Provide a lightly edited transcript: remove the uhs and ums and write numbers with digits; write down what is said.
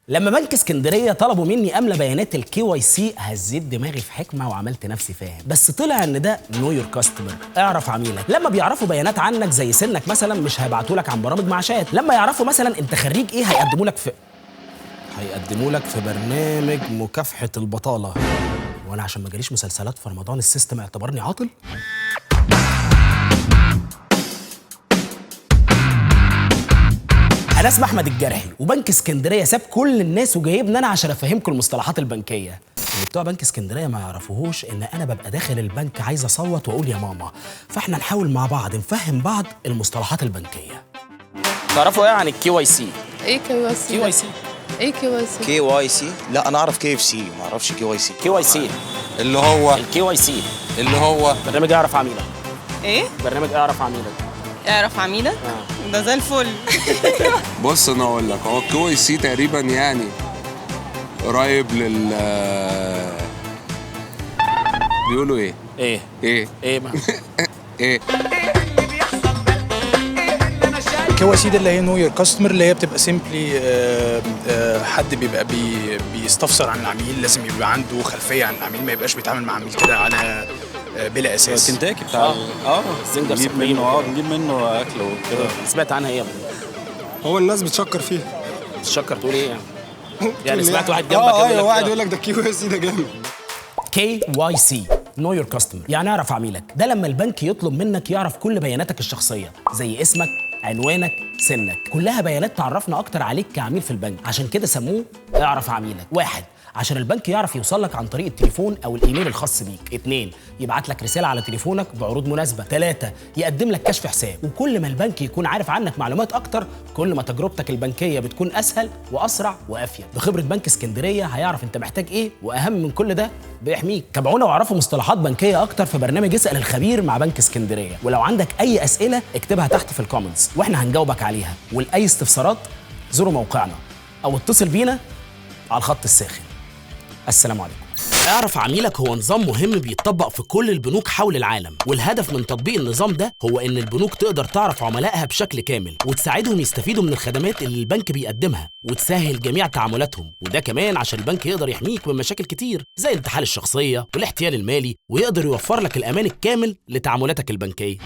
لما بنك اسكندريه طلبوا مني املى بيانات الKYC هزيت دماغي في حكمه وعملت نفسي فاهم، بس طلع ان ده نو يور كاستمر، اعرف عميلك. لما بيعرفوا بيانات عنك زي سنك مثلا مش هيبعتوا لك عن برامج معاشات، لما يعرفوا مثلا انت خريج ايه هيقدموا لك في برنامج مكافحه البطاله. وانا عشان ما جاليش مسلسلات في رمضان السيستم اعتبرني عاطل. انا اسمي احمد الجرحي، وبنك اسكندريه ساب كل الناس وجايبني انا عشان افهمكم المصطلحات البنكيه. اللي بتوع بنك اسكندريه ما يعرفوهوش ان انا ببقى داخل البنك عايز اصوت واقول يا ماما، فاحنا نحاول مع بعض نفهم بعض المصطلحات البنكيه. تعرفوا ايه عن الKYC؟ ايه KYC؟ ايه KYC؟ لا انا اعرف KFC، ما اعرفش KYC. اللي هو الKYC اللي هو برنامج اعرف عميلك. ايه؟ برنامج اعرف عميلك. اعرف عميلك؟ ده زي الفل. بص انا اقول لك، هو الKYC تقريبا يعني قريب بيقولوا ايه ما ايه KYC ده اللي هي نو يور كاستمر، اللي هي بتبقى سيمبلي حد بيبقى بيستفسر عن العميل، لازم يبقى عنده خلفيه عن العميل، ما يبقاش بيتعامل مع عميل كده على بلا اساس. كنتاكي بتاع الزنجر بنجيب منه بنجيب منه اكل وكده. سمعت عنها ايه يا ابني؟ هو الناس بتشكر فيه. تشكر تقول ايه يعني سمعت واحد جنبك ايوه واحد يقول لك ده KYC ده جامد. KYC نو يور كاستمر، يعني اعرف عميلك. ده لما البنك يطلب منك يعرف كل بياناتك الشخصيه زي اسمك، عنوانك، سنك، كلها بيانات تعرفنا اكتر عليك كعميل في البنك، عشان كده سموه اعرف عميلك. واحد، عشان البنك يعرف يوصل لك عن طريق التليفون او الايميل الخاص بيك. 2، يبعت لك رساله على تليفونك بعروض مناسبه. 3، يقدم لك كشف حساب. وكل ما البنك يكون عارف عنك معلومات اكتر كل ما تجربتك البنكيه بتكون اسهل واسرع وافيد. بخبره بنك اسكندريه هيعرف انت محتاج ايه، واهم من كل ده بيحميك. تابعونا واعرفوا مصطلحات بنكيه اكتر في برنامج اسال الخبير مع بنك اسكندريه، ولو عندك اي اسئله اكتبها تحت في الكومنتس واحنا هنجاوبك عليها، ولاي استفسارات زوروا موقعنا او اتصل بينا على الخط الساخن. السلام عليكم. اعرف عميلك هو نظام مهم بيتطبق في كل البنوك حول العالم، والهدف من تطبيق النظام ده هو ان البنوك تقدر تعرف عملائها بشكل كامل وتساعدهم يستفيدوا من الخدمات اللي البنك بيقدمها وتسهل جميع تعاملاتهم، وده كمان عشان البنك يقدر يحميك من مشاكل كتير زي انتحال الشخصية والاحتيال المالي، ويقدر يوفر لك الأمان الكامل لتعاملاتك البنكية.